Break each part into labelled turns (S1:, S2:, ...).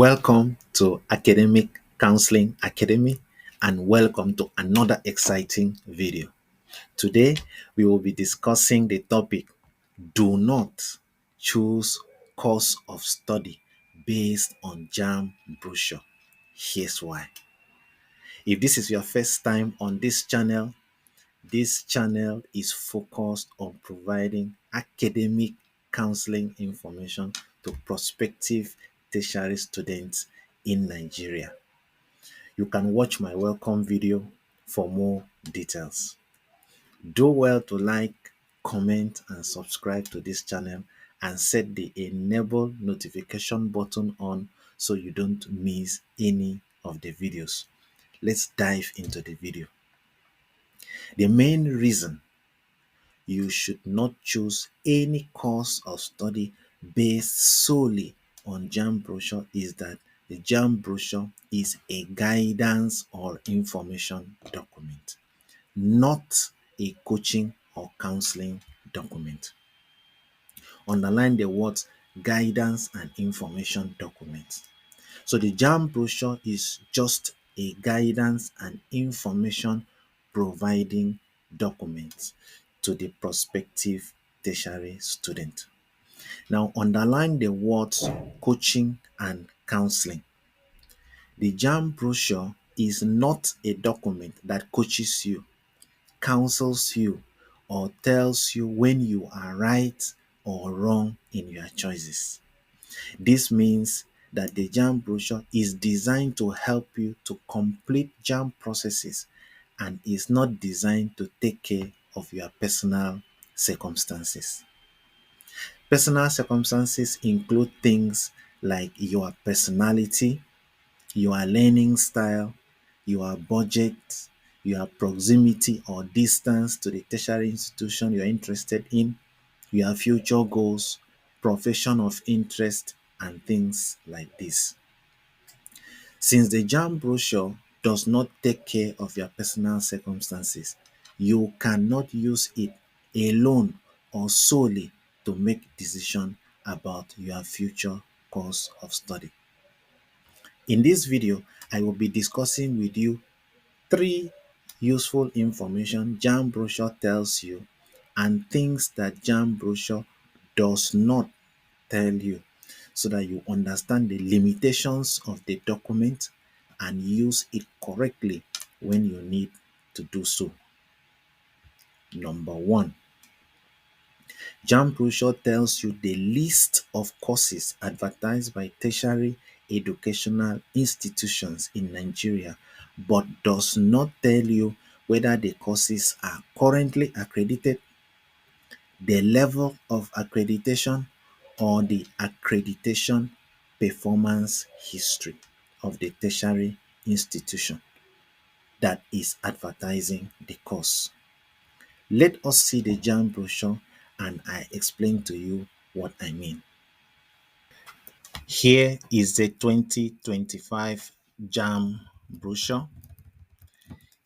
S1: Welcome to Academic Counseling Academy and welcome to another exciting video. Today we will be discussing the topic Do not choose course of study based on JAMB brochure. Here's why. If this is your first time on this channel is focused on providing academic counseling information to prospective tertiary students in Nigeria. You can watch my welcome video for more details. Do well to like, comment, and subscribe to this channel and set the enable notification button on so you don't miss any of the videos. Let's dive into the video. The main reason you should not choose any course of study based solely on JAMB brochure is that the JAMB brochure is a guidance or information document, not a coaching or counseling document. Underline the words guidance and information document. So the JAMB brochure is just a guidance and information providing document to the prospective tertiary student. Now underline the words coaching and counseling. The JAMB brochure is not a document that coaches you, counsels you, or tells you when you are right or wrong in your choices. This means that the JAMB brochure is designed to help you to complete JAMB processes and is not designed to take care of your personal circumstances. Personal circumstances include things like your personality, your learning style, your budget, your proximity or distance to the tertiary institution you're interested in, your future goals, profession of interest, and things like this. Since the JAMB brochure does not take care of your personal circumstances, you cannot use it alone or solely to make decision about your future course of study. In this video, I will be discussing with you 3 useful information JAMB brochure tells you and things that JAMB brochure does not tell you so that you understand the limitations of the document and use it correctly when you need to do so. Number 1, JAMB brochure tells you the list of courses advertised by tertiary educational institutions in Nigeria, but does not tell you whether the courses are currently accredited, the level of accreditation, or the accreditation performance history of the tertiary institution that is advertising the course. Let us see the JAMB brochure and I explain to you what I mean. Here is the 2025 JAMB brochure.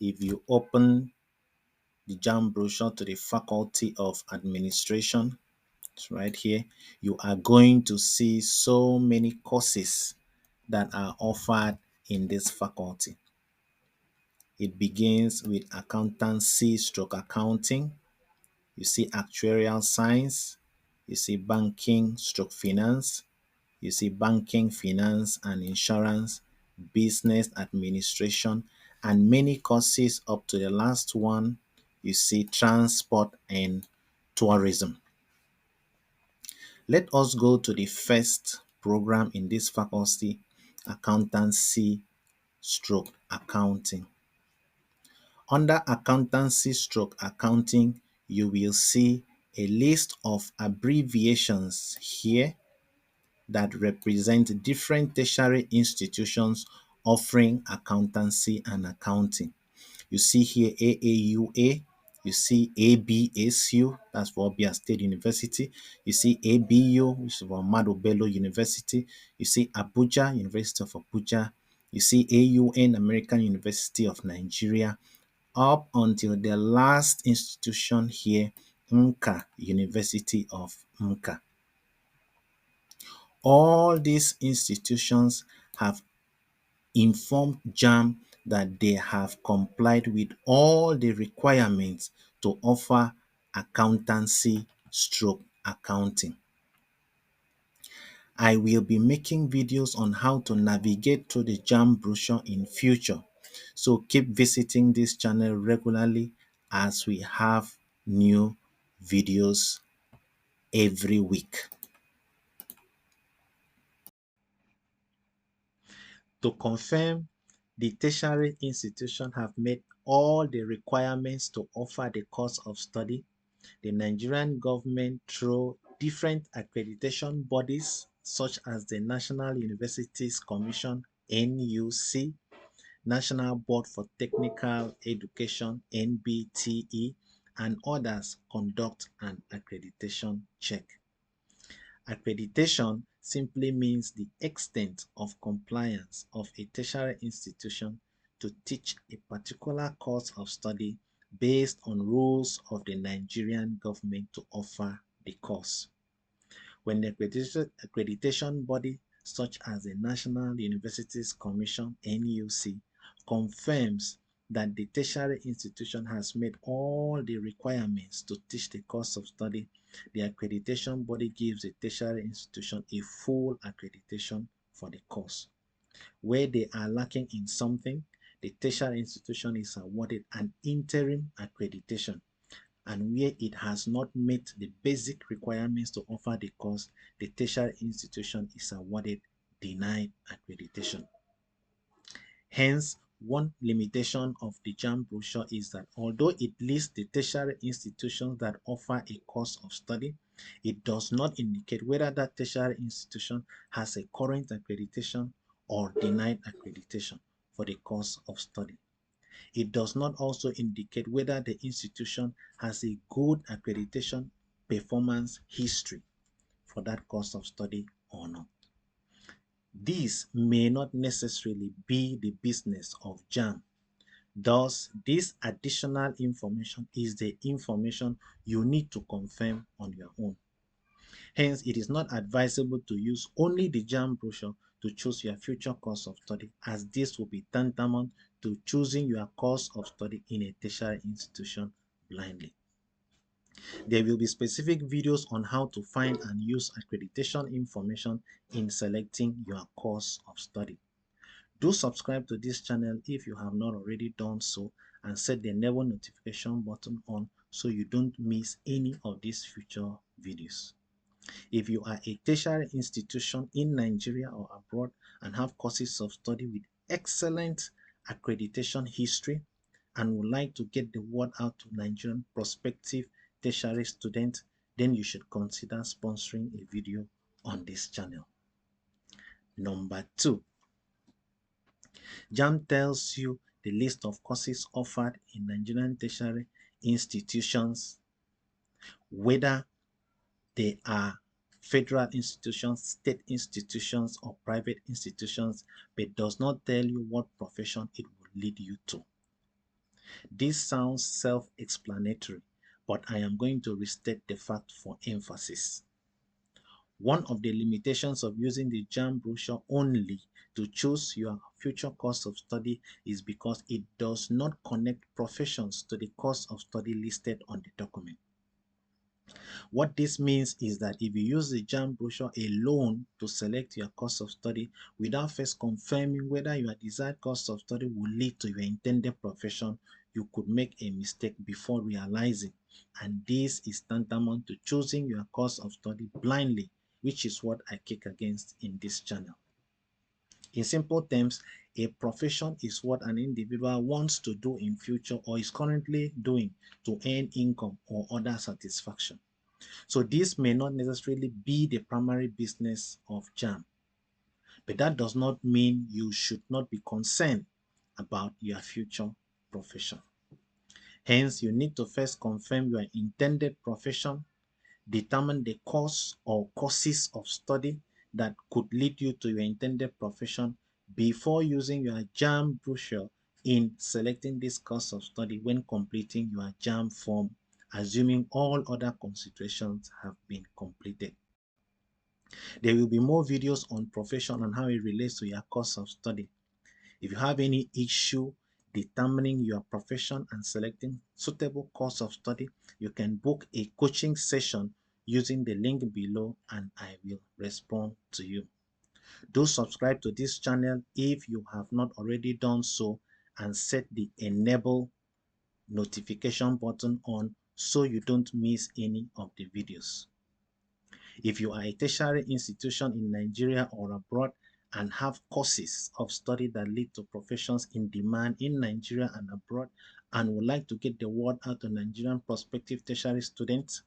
S1: If you open the JAMB brochure to the Faculty of Administration, it's right here, you are going to see so many courses that are offered in this faculty. It begins with accountancy stroke accounting. You see actuarial science. You see banking stroke finance. You see banking, finance and insurance, business administration, and many courses up to the last one. You see transport and tourism. Let us go to the first program in this faculty, accountancy stroke accounting. Under accountancy stroke accounting, you will see a list of abbreviations here that represent different tertiary institutions offering accountancy and accounting. You see here AAUA, you see ABSU, that's for Abia State University. You see ABU, which is for Ahmadu Bello University. You see Abuja, University of Abuja. You see AUN, American University of Nigeria, up until the last institution here, Nka, University of Nka. All these institutions have informed JAMB that they have complied with all the requirements to offer accountancy stroke accounting. I will be making videos on how to navigate through the JAMB brochure in future. So keep visiting this channel regularly as we have new videos every week. To confirm, the tertiary institution have met all the requirements to offer the course of study. The Nigerian government, through different accreditation bodies such as the National Universities Commission (NUC), National Board for Technical Education (NBTE), and others, conduct an accreditation check. Accreditation simply means the extent of compliance of a tertiary institution to teach a particular course of study based on rules of the Nigerian government to offer the course. When the accreditation body such as the National Universities Commission (NUC) confirms that the tertiary institution has met all the requirements to teach the course of study, the accreditation body gives the tertiary institution a full accreditation for the course. Where they are lacking in something, the tertiary institution is awarded an interim accreditation, and where it has not met the basic requirements to offer the course, the tertiary institution is awarded denied accreditation. Hence, one limitation of the JAMB brochure is that although it lists the tertiary institutions that offer a course of study, it does not indicate whether that tertiary institution has a current accreditation or denied accreditation for the course of study. It does not also indicate whether the institution has a good accreditation performance history for that course of study or not. This may not necessarily be the business of JAMB. Thus, this additional information is the information you need to confirm on your own. Hence, it is not advisable to use only the JAMB brochure to choose your future course of study, as this will be tantamount to choosing your course of study in a tertiary institution blindly. There will be specific videos on how to find and use accreditation information in selecting your course of study. Do subscribe to this channel if you have not already done so, and set the never notification button on so you don't miss any of these future videos. If you are a tertiary institution in Nigeria or abroad and have courses of study with excellent accreditation history and would like to get the word out to Nigerian prospective tertiary students, then you should consider sponsoring a video on this channel. Number 2, JAMB tells you the list of courses offered in Nigerian tertiary institutions, whether they are federal institutions, state institutions, or private institutions, but does not tell you what profession it will lead you to. This sounds self-explanatory, but I am going to restate the fact for emphasis. One of the limitations of using the JAMB brochure only to choose your future course of study is because it does not connect professions to the course of study listed on the document. What this means is that if you use the JAMB brochure alone to select your course of study without first confirming whether your desired course of study will lead to your intended profession, you could make a mistake before realizing, and this is tantamount to choosing your course of study blindly, which is what I kick against in this channel. In simple terms, a profession is what an individual wants to do in future or is currently doing to earn income or other satisfaction. So this may not necessarily be the primary business of JAMB, but that does not mean you should not be concerned about your future profession. Hence, you need to first confirm your intended profession, determine the course or courses of study that could lead you to your intended profession before using your JAMB brochure in selecting this course of study when completing your JAMB form, assuming all other considerations have been completed. There will be more videos on profession and how it relates to your course of study. If you have any issue determining your profession and selecting suitable course of study, you can book a coaching session using the link below and I will respond to you. Do subscribe to this channel if you have not already done so and set the enable notification button on so you don't miss any of the videos. If you are a tertiary institution in Nigeria or abroad and have courses of study that lead to professions in demand in Nigeria and abroad and would like to get the word out to Nigerian prospective tertiary students,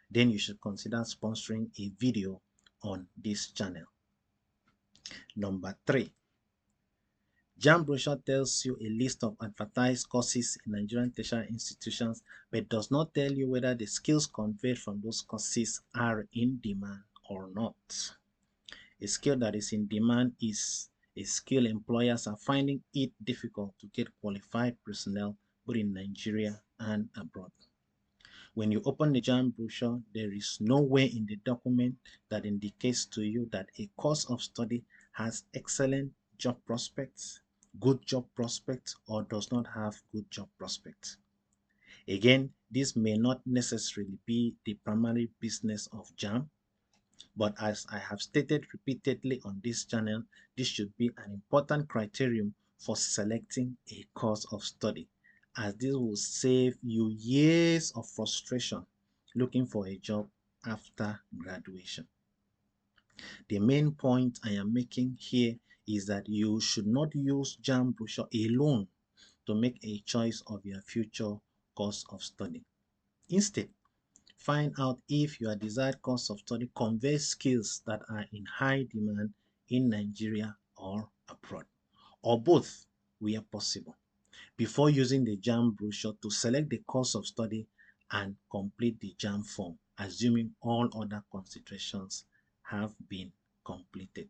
S1: then you should consider sponsoring a video on this channel. Number 3, JAMB brochure tells you a list of advertised courses in Nigerian tertiary institutions, but does not tell you whether the skills conveyed from those courses are in demand or not. A skill that is in demand is a skill employers are finding it difficult to get qualified personnel both in Nigeria and abroad. When you open the JAMB brochure, there is nowhere in the document that indicates to you that a course of study has excellent job prospects, good job prospects, or does not have good job prospects. Again, this may not necessarily be the primary business of JAMB, but as I have stated repeatedly on this channel, this should be an important criterion for selecting a course of study, as this will save you years of frustration looking for a job after graduation. The main point I am making here is that you should not use JAMB brochure alone to make a choice of your future course of study. Instead, find out if your desired course of study conveys skills that are in high demand in Nigeria or abroad, or both where possible, before using the JAMB brochure to select the course of study and complete the JAMB form, assuming all other considerations have been completed.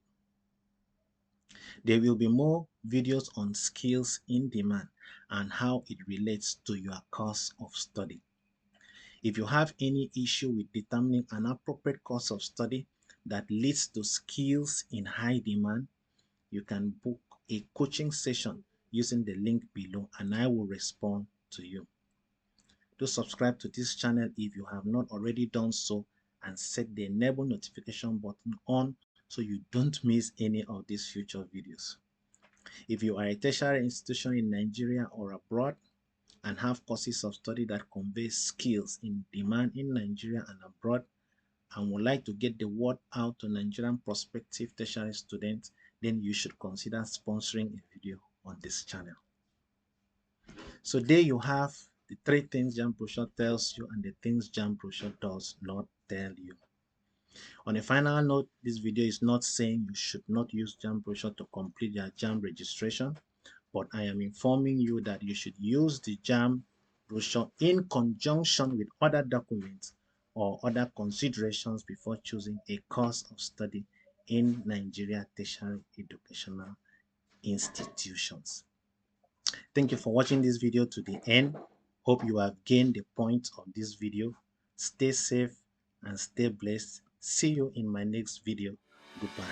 S1: There will be more videos on skills in demand and how it relates to your course of study. If you have any issue with determining an appropriate course of study that leads to skills in high demand, you can book a coaching session using the link below and I will respond to you. Do subscribe to this channel if you have not already done so and set the enable notification button on so you don't miss any of these future videos. If you are a tertiary institution in Nigeria or abroad and have courses of study that convey skills in demand in Nigeria and abroad and would like to get the word out to Nigerian prospective tertiary students, then you should consider sponsoring a video on this channel. So there you have the 3 things JAMB brochure tells you and the things JAMB brochure does not tell you. On a final note, this video is not saying you should not use JAMB brochure to complete your JAMB registration, but I am informing you that you should use the JAMB brochure in conjunction with other documents or other considerations before choosing a course of study in Nigeria tertiary educational institutions. Thank you for watching this video to the end. Hope you have gained the point of this video. Stay safe and stay blessed. See you in my next video. Goodbye.